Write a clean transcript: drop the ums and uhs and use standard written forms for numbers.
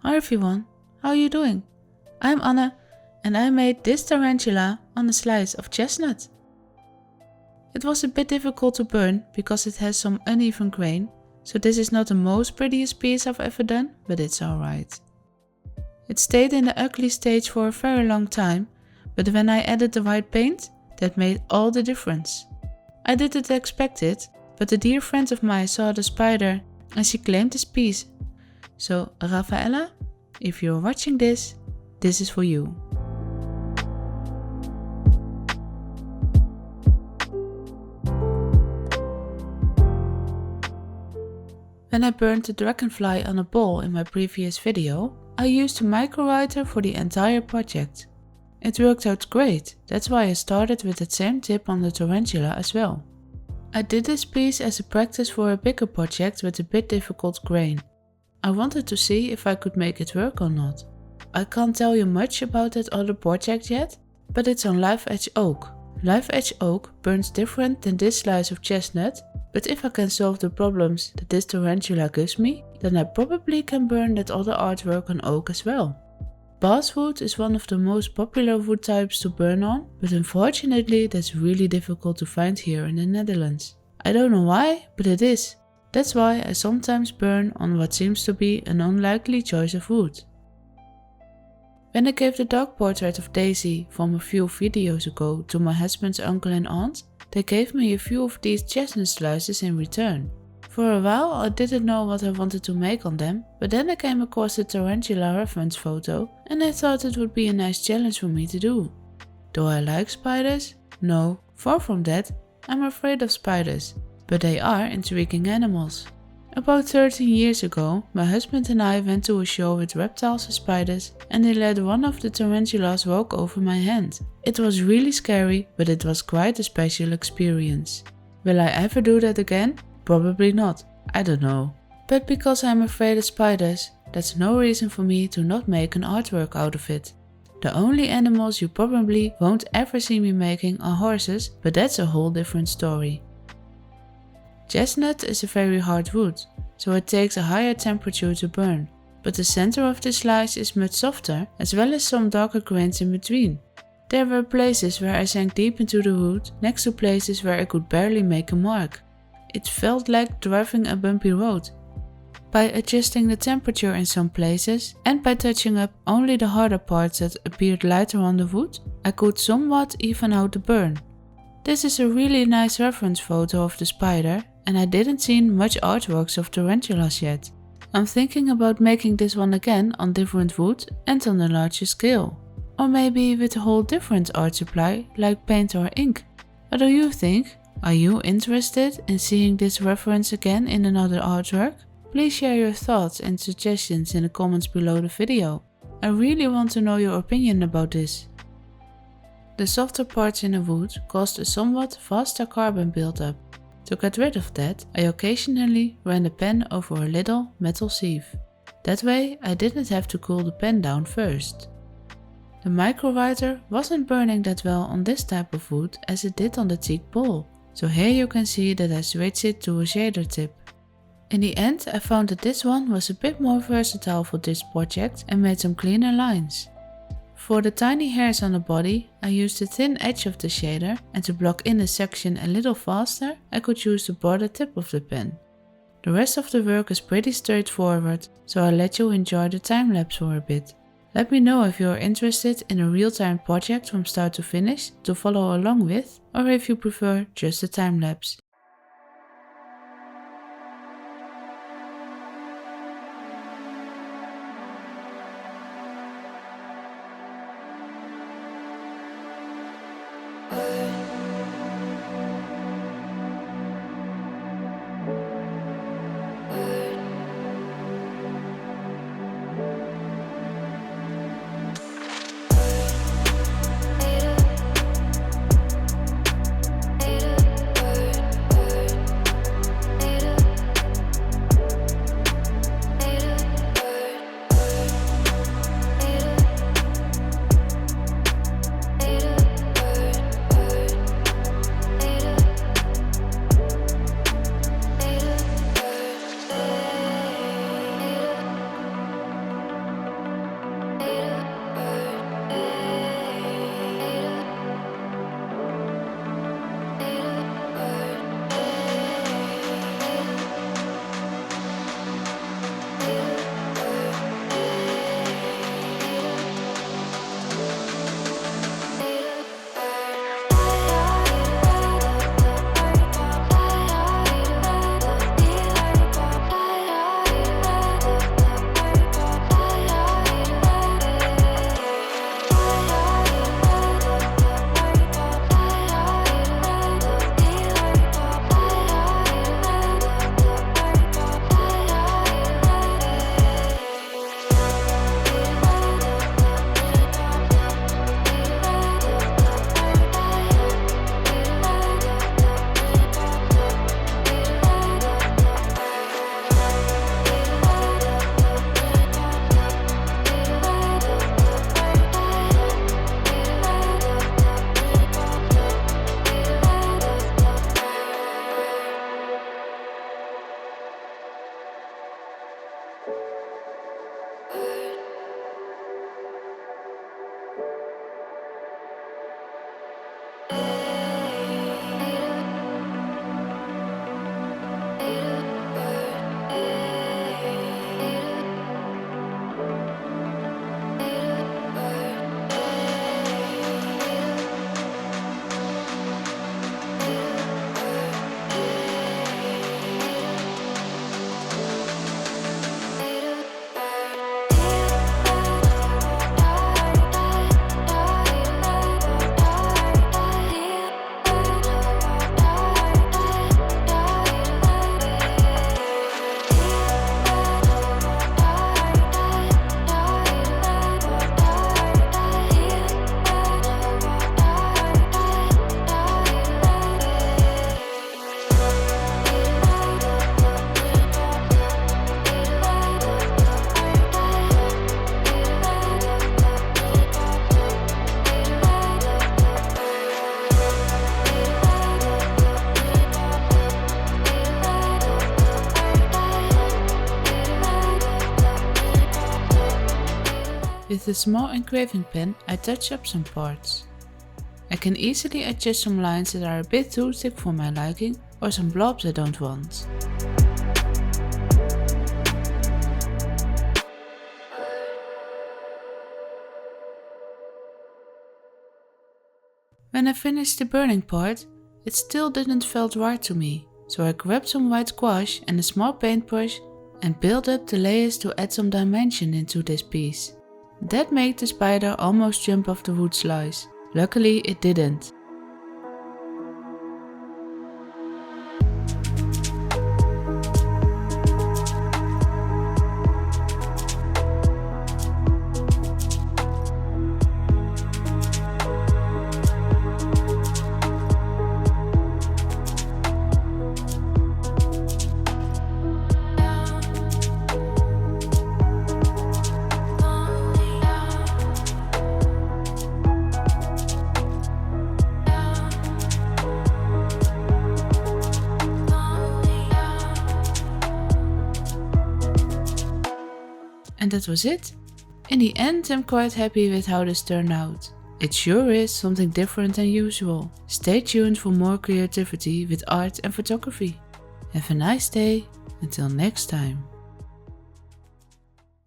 Hi everyone, how are you doing? I'm Anne and I made this tarantula on a slice of chestnut. It was a bit difficult to burn because it has some uneven grain, so this is not the most prettiest piece I've ever done, but it's alright. It stayed in the ugly stage for a very long time, but when I added the white paint, that made all the difference. I didn't expect it, but a dear friend of mine saw the spider and she claimed this piece. So Rafaela, if you're watching this is for you. When I burned the dragonfly on a ball in my previous video, I used a microwriter for the entire project. It worked out great, that's why I started with that same tip on the tarantula as well. I did this piece as a practice for a bigger project with a bit difficult grain. I wanted to see if I could make it work or not. I can't tell you much about that other project yet, but it's on live edge oak. Live edge oak burns different than this slice of chestnut, but if I can solve the problems that this tarantula gives me, then I probably can burn that other artwork on oak as well. Basswood is one of the most popular wood types to burn on, but unfortunately that's really difficult to find here in the Netherlands. I don't know why, but it is. That's why I sometimes burn on what seems to be an unlikely choice of wood. When I gave the dog portrait of Daisy from a few videos ago to my husband's uncle and aunt, they gave me a few of these chestnut slices in return. For a while I didn't know what I wanted to make on them, but then I came across the tarantula reference photo and I thought it would be a nice challenge for me to do. Do I like spiders? No, far from that. I'm afraid of spiders, but they are intriguing animals. About 13 years ago, my husband and I went to a show with reptiles and spiders and they let one of the tarantulas walk over my hand. It was really scary, but it was quite a special experience. Will I ever do that again? Probably not, I don't know. But because I'm afraid of spiders, that's no reason for me to not make an artwork out of it. The only animals you probably won't ever see me making are horses, but that's a whole different story. Chestnut is a very hard wood, so it takes a higher temperature to burn, but the center of the slice is much softer, as well as some darker grains in between. There were places where I sank deep into the wood, next to places where I could barely make a mark. It felt like driving a bumpy road. By adjusting the temperature in some places, and by touching up only the harder parts that appeared lighter on the wood, I could somewhat even out the burn. This is a really nice reference photo of the spider, and I didn't see much artworks of tarantulas yet. I'm thinking about making this one again on different wood and on a larger scale. Or maybe with a whole different art supply like paint or ink. What do you think? Are you interested in seeing this reference again in another artwork? Please share your thoughts and suggestions in the comments below the video. I really want to know your opinion about this. The softer parts in the wood caused a somewhat faster carbon buildup. To get rid of that, I occasionally ran the pen over a little metal sieve. That way I didn't have to cool the pen down first. The microwriter wasn't burning that well on this type of wood as it did on the teak ball, so here you can see that I switched it to a shader tip. In the end I found that this one was a bit more versatile for this project and made some cleaner lines. For the tiny hairs on the body, I used the thin edge of the shader, and to block in the section a little faster, I could use the border tip of the pen. The rest of the work is pretty straightforward, so I'll let you enjoy the time lapse for a bit. Let me know if you are interested in a real-time project from start to finish to follow along with, or if you prefer just a time lapse. With a small engraving pen, I touch up some parts. I can easily adjust some lines that are a bit too thick for my liking or some blobs I don't want. When I finished the burning part, it still didn't felt right to me, so I grabbed some white gouache and a small paintbrush and built up the layers to add some dimension into this piece. That made the spider almost jump off the wood slice. Luckily it didn't. And that was it. In the end, I'm quite happy with how this turned out. It sure is something different than usual. Stay tuned for more creativity with art and photography. Have a nice day. Until next time.